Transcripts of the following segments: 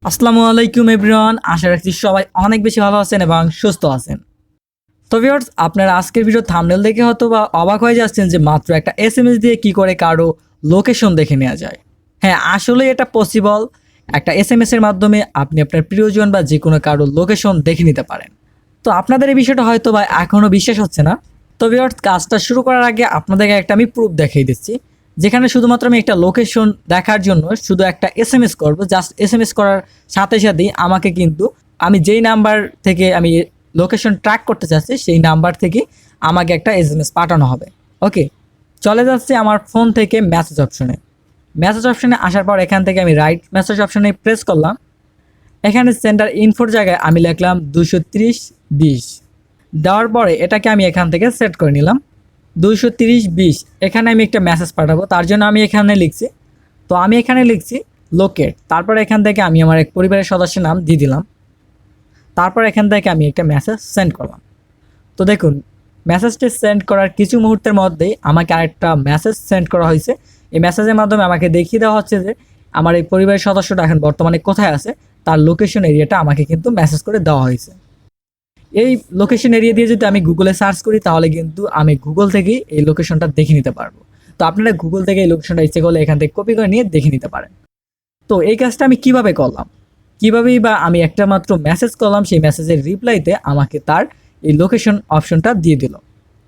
আসসালামু আলাইকুম এভরিওয়ান, আশা রাখছি সবাই অনেক বেশি ভালো আছেন এবং সুস্থ আছেন। তো ভিউয়ার্স, আপনারা আজকের ভিডিও থাম্বনেল দেখে হয়তো বা অবাক হয়ে যাচ্ছেন যে মাত্র একটা এসএমএস দিয়ে কি করে কারো লোকেশন দেখে নেওয়া যায়। হ্যাঁ, আসলে এটা পসিবল। একটা এসএমএস এর মাধ্যমে আপনি আপনার প্রিয়জন বা যে কোনো কারো লোকেশন দেখে নিতে পারেন। তো আপনাদের এই বিষয়টা হয়তো বা এখনও বিশ্বাস হচ্ছে না। তো ভিউয়ার্স, কাজটা শুরু করার আগে আপনাদেরকে একটা আমি প্রুফ দেখিয়ে দিচ্ছি, যেখানে শুধুমাত্র আমি একটা লোকেশন দেখার জন্য শুধু একটা এসএমএস করব। জাস্ট এসএমএস করার সাথে সাথেই আমাকে কিন্তু আমি যেই নাম্বার থেকে আমি লোকেশন ট্র্যাক করতে চাচ্ছি সেই নাম্বার থেকে আমাকে একটা এসএমএস পাঠানো হবে। ওকে, চলে যাচ্ছে আমার ফোন থেকে মেসেজ অপশনে। মেসেজ অপশনে আসার পর এখান থেকে আমি রাইট মেসেজ অপশনে প্রেস করলাম। এখানে সেন্টার ইনফোর জায়গায় আমি লিখলাম 230-20। দেওয়ার পরে এটাকে আমি এখান থেকে সেট করে নিলাম 230-20। এখানে আমি একটা মেসেজ পাঠাবো, তার জন্য আমি এখানে লিখছি। তো আমি এখানে লিখছি লোকেট। তারপর এখান থেকে আমি আমার এক পরিবারের সদস্যের নাম দিয়ে দিলাম। তারপর এখান থেকে আমি একটা মেসেজ সেন্ড করলাম। তো দেখুন, মেসেজটি সেন্ড করার কিছু মুহূর্তের মধ্যেই আমাকে আরেকটা মেসেজ সেন্ড করা হয়েছে। এই মেসেজের মাধ্যমে আমাকে দেখিয়ে দেওয়া হচ্ছে যে আমার এই পরিবারের সদস্যটা এখন বর্তমানে কোথায় আছে, তার লোকেশন এরিয়াটা আমাকে কিন্তু মেসেজ করে দেওয়া হয়েছে। এই লোকেশন এরিয়া দিয়ে যদি আমি গুগলে সার্চ করি তাহলে কিন্তু আমি গুগল থেকেই এই লোকেশনটা দেখে নিতে পারবো। তো আপনারা গুগল থেকে এই লোকেশনটা ইচ্ছে করলে এখান থেকে কপি করে নিয়ে দেখে নিতে পারেন। তো এই কাজটা আমি কিভাবে করলাম, কিভাবেই বা আমি একটা মাত্র মেসেজ করলাম, সেই মেসেজের রিপ্লাইতে আমাকে তার এই লোকেশন অপশনটা দিয়ে দিল।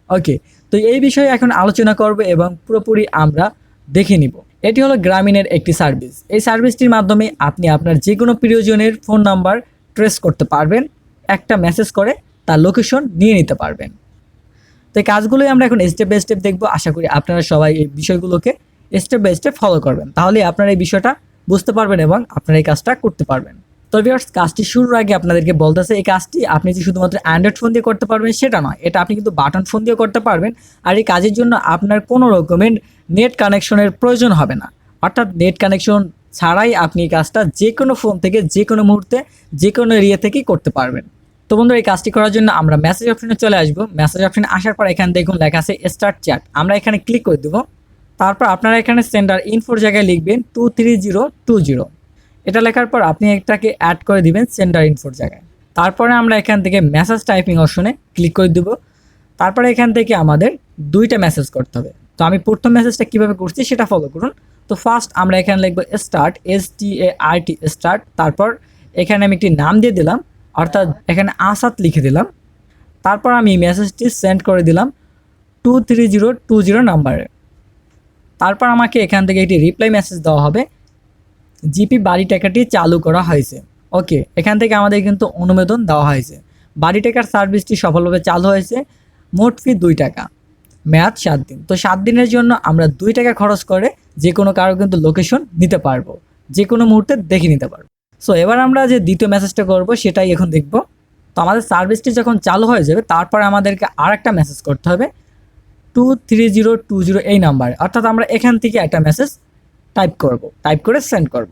ওকে, তো এই বিষয়ে এখন আলোচনা করব এবং পুরোপুরি আমরা দেখে নিব। এটি হলো গ্রামীণের একটি সার্ভিস। এই সার্ভিসটির মাধ্যমে আপনি আপনার যে কোনো প্রিয়জনের ফোন নাম্বার ট্রেস করতে পারবেন, একটা মেসেজ করে তার লোকেশন নিয়ে নিতে পারবেন। তো এই কাজগুলোই আমরা এখন স্টেপ বাই স্টেপ দেখব। আশা করি আপনারা সবাই এই বিষয়গুলোকে স্টেপ বাই স্টেপ ফলো করবেন, তাহলে আপনারা এই বিষয়টা বুঝতে পারবেন এবং আপনারা এই কাজটা করতে পারবেন। তো ভিউয়ার্স, কাজটি শুরুর আগে আপনাদেরকে বলতেছে এই কাজটি আপনি যে শুধুমাত্র অ্যান্ড্রয়েড ফোন দিয়ে করতে পারবেন সেটা নয়, এটা আপনি কিন্তু বাটন ফোন দিয়েও করতে পারবেন। আর এই কাজের জন্য আপনার কোনো রকমের নেট কানেকশনের প্রয়োজন হবে না। অর্থাৎ নেট কানেকশন ছাড়াই আপনি এই কাজটা যে কোনো ফোন থেকে যে কোনো মুহূর্তে যে কোনো এরিয়া থেকেই করতে পারবেন। তো বন্ধুরা, এই কাজটি করার জন্য আমরা মেসেজ অপশনে চলে আসবো। মেসেজ অপশনে আসার পর এখানে দেখুন লেখা আছে স্টার্ট চ্যাট, আমরা এখানে ক্লিক করে দেবো। তারপর আপনারা এখানে সেন্টার ইনফোর জায়গায় লিখবেন 23020। এটা লেখার পর আপনি এটাকে অ্যাড করে দিবেন সেন্টার ইনফোর জায়গায়। তারপরে আমরা এখান থেকে মেসেজ টাইপিং অপশনে ক্লিক করে দেবো। তারপরে এখান থেকে আমাদের দুইটা মেসেজ করতে হবে। তো আমি প্রথম মেসেজটা কীভাবে করছি সেটা ফলো করুন। তো ফার্স্ট আমরা এখানে লিখবো স্টার্ট, START স্টার্ট। তারপর এখানে আমি একটি নাম দিয়ে দিলাম, অর্থাৎ এখানে আসাদ লিখে দিলাম। তারপর আমি মেসেজটি সেন্ড করে দিলাম 23020 নাম্বারে। তারপর আমাকে এখান থেকে একটি রিপ্লাই মেসেজ দেওয়া হবে, জিপি বাড়ি টাকাটি চালু করা হয়েছে। ওকে, এখান থেকে আমাদের কিন্তু অনুমোদন দেওয়া হয়েছে। বাড়ি টাকার সার্ভিসটি সফলভাবে চালু হয়েছে। মোট ফি 2 টাকা, মেয়াদ 7 দিন। তো 7 দিনের জন্য আমরা 2 টাকা খরচ করে যে কোনো কারো কিন্তু লোকেশন নিতে পারবো, যে কোনো মুহূর্তে দেখে নিতে পারবো। সো এবার আমরা যে দ্বিতীয় মেসেজটা করব সেটাই এখন দেখব। তো আমাদের সার্ভিসটি যখন চালু হয়ে যাবে তারপর আমাদেরকে আরেকটা মেসেজ করতে হবে 23020 এই নাম্বারে। অর্থাৎ আমরা এখান থেকে একটা মেসেজ টাইপ করে সেন্ড করব।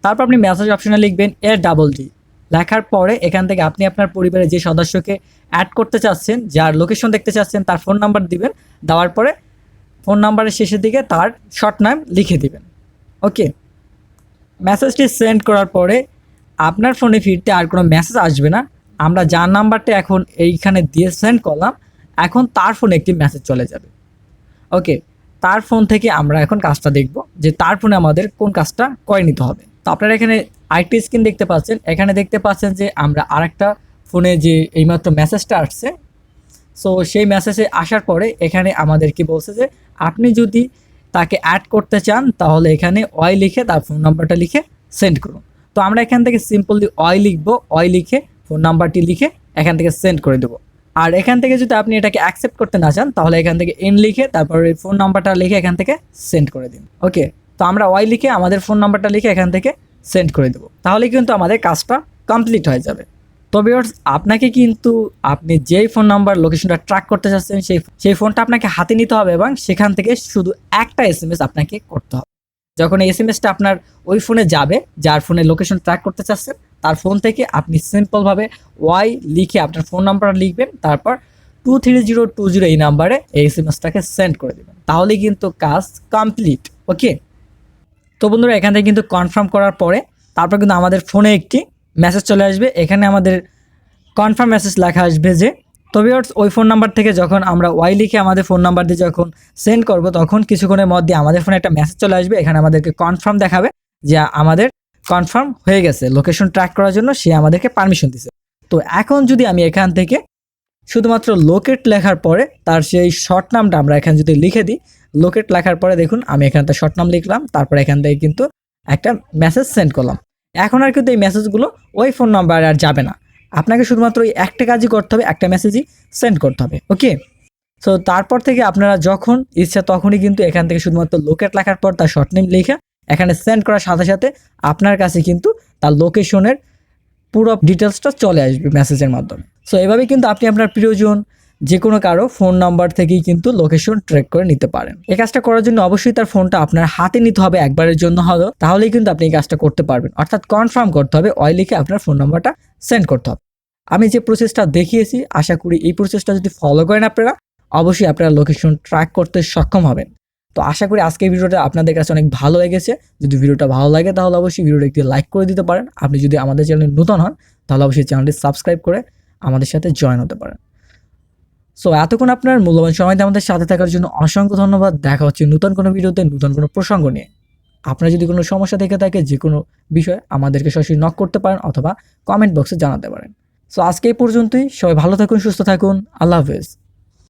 তারপর আপনি মেসেজ অপশনে লিখবেন ADD। লেখার পরে এখান থেকে আপনি আপনার পরিবারের যে সদস্যকে অ্যাড করতে চাচ্ছেন, যার লোকেশন দেখতে চাচ্ছেন, তার ফোন নাম্বার দিবেন। দেওয়ার পরে ফোন নাম্বারের শেষের দিকে তার শর্ট নাম লিখে দিবেন। ওকে, মেসেজটি সেন্ড করার পরে আপনার ফোনে ফিরতে আর কোনো মেসেজ আসবে না। আমরা যার নাম্বারটা এখন এইখানে দিয়ে সেন্ড করলাম, এখন তার ফোনে একটি মেসেজ চলে যাবে। ওকে, তার ফোন থেকে আমরা এখন কাজটা দেখব যে তার ফোনে আমাদের কোন কাজটা করে নিতে হবে। তো আপনারা এখানে আরেকটি স্ক্রিন দেখতে পাচ্ছেন, এখানে দেখতে পাচ্ছেন যে আমরা আরেকটা ফোনে যে এইমাত্র মেসেজটা আসছে। সো সেই মেসেজে আসার পরে এখানে আমাদের কি বলছে যে আপনি যদি তাকে অ্যাড করতে চান তাহলে এখানে ওয়াই লিখে তার ফোন নাম্বারটা লিখে সেন্ড করুন। তো আমরা এখান থেকে সিম্পলি ওয়াই লিখবো, ওয়াই লিখে ফোন নাম্বারটি লিখে এখান থেকে সেন্ড করে দেবো। আর এখান থেকে যদি আপনি এটাকে অ্যাকসেপ্ট করতে না চান তাহলে এখান থেকে এন লিখে তারপর এই ফোন নাম্বারটা লিখে এখান থেকে সেন্ড করে দিন। ওকে, তো আমরা ওয়াই লিখে আমাদের ফোন নাম্বারটা লিখে এখান থেকে সেন্ড করে দেবো, তাহলে কিন্তু আমাদের কাজটা কমপ্লিট হয়ে যাবে। তো ভিউয়ার্স, আপনাকে কিন্তু আপনি যেই ফোন নাম্বার লোকেশনটা ট্র্যাক করতে চাচ্ছেন সেই ফোনটা আপনাকে হাতে নিতে হবে এবং সেখান থেকে শুধু একটা এসএমএস আপনাকে করতে হবে। যখন এই এসএমএসটা আপনার ওই ফোনে যাবে, যার ফোনে লোকেশন ট্র্যাক করতে চাচ্ছেন, তার ফোন থেকে আপনি সিম্পলভাবে ওয়াই লিখে আপনার ফোন নাম্বারটা লিখবেন, তারপর 23020 এই নাম্বারে এই এসএমএসটাকে সেন্ড করে দেবেন, তাহলে কিন্তু কাজ কমপ্লিট। ওকে, তো বন্ধুরা, এখান থেকে কিন্তু কনফার্ম করার পরে তারপর কিন্তু আমাদের ফোনে একটি মেসেজ চলে আসবে, এখানে আমাদের কনফার্ম মেসেজ লেখা আসবে যে, তো ভিউয়ার্স ওই ফোন নাম্বার থেকে যখন আমরা ওয়াই লিখে আমাদের ফোন নাম্বার দিয়ে যখন সেন্ড করব তখন কিছুক্ষণের মধ্যে আমাদের ফোনে একটা মেসেজ চলে আসবে, এখানে আমাদেরকে কনফার্ম দেখাবে যে আমাদের কনফার্ম হয়ে গেছে, লোকেশন ট্র্যাক করার জন্য সে আমাদেরকে পারমিশন দিছে। তো এখন যদি আমি এখান থেকে শুধুমাত্র লোকেট লেখার পরে তার সেই শর্ট নামটা আমরা এখানে যদি লিখে দিই, লোকেট লেখার পরে দেখুন আমি এখানে তার শর্ট নাম লিখলাম, তারপর এখান থেকে কিন্তু একটা মেসেজ সেন্ড করলাম। এখন আর কিন্তু এই মেসেজগুলো ওই ফোন নাম্বারে আর যাবে না, আপনাকে শুধুমাত্র ওই একটা কাজই করতে হবে, একটা মেসেজই সেন্ড করতে হবে। ওকে, সো তারপর থেকে আপনারা যখন ইচ্ছা তখনই কিন্তু এখান থেকে শুধুমাত্র লোকেট লেখার পর তার শর্ট নেম লিখে এখানে সেন্ড করার সাথে সাথে আপনার কাছে কিন্তু তার লোকেশনের পুরো ডিটেলসটা চলে আসবে মেসেজের মাধ্যমে। সো এভাবে কিন্তু আপনি আপনার প্রিয়জন যে কোনো কারো ফোন নাম্বার থেকেই কিন্তু লোকেশন ট্র্যাক করে নিতে পারেন। এই কাজটা করার জন্য অবশ্যই তার ফোনটা আপনার হাতে নিতে হবে একবারের জন্য হলো, তাহলেই কিন্তু আপনি এই কাজটা করতে পারবেন। অর্থাৎ কনফার্ম করতে হবে, ওই লিখে আপনার ফোন নাম্বারটা সেন্ড করতে হবে। আমি যে প্রসেসটা দেখিয়েছি আশা করি এই প্রসেসটা যদি ফলো করেন আপনারা অবশ্যই আপনারা লোকেশন ট্র্যাক করতে সক্ষম হবেন। তো আশা করি আজকের ভিডিওটা আপনাদের কাছে অনেক ভালো লেগেছে। যদি ভিডিওটা ভালো লাগে তাহলে অবশ্যই ভিডিওটা একটি লাইক করে দিতে পারেন। আপনি যদি আমাদের চ্যানেলে নতুন হন তাহলে অবশ্যই চ্যানেলটি সাবস্ক্রাইব করে আমাদের সাথে জয়েন হতে পারেন। সো এতক্ষণ আপনার মূল্যবান সময় দিয়ে আমাদের সাথে থাকার জন্য অসংখ্য ধন্যবাদ। দেখা হচ্ছে নতুন কোনো ভিডিওতে নতুন কোনো প্রসঙ্গ নিয়ে। আপনার যদি কোনো সমস্যা থেকে থাকে যে কোনো বিষয়ে আমাদেরকে সরাসরি নক করতে পারেন অথবা কমেন্ট বক্সে জানাতে পারেন। সো আজকে এই পর্যন্তই, সবাই ভালো থাকুন, সুস্থ থাকুন, আল্লাহ হাফেজ।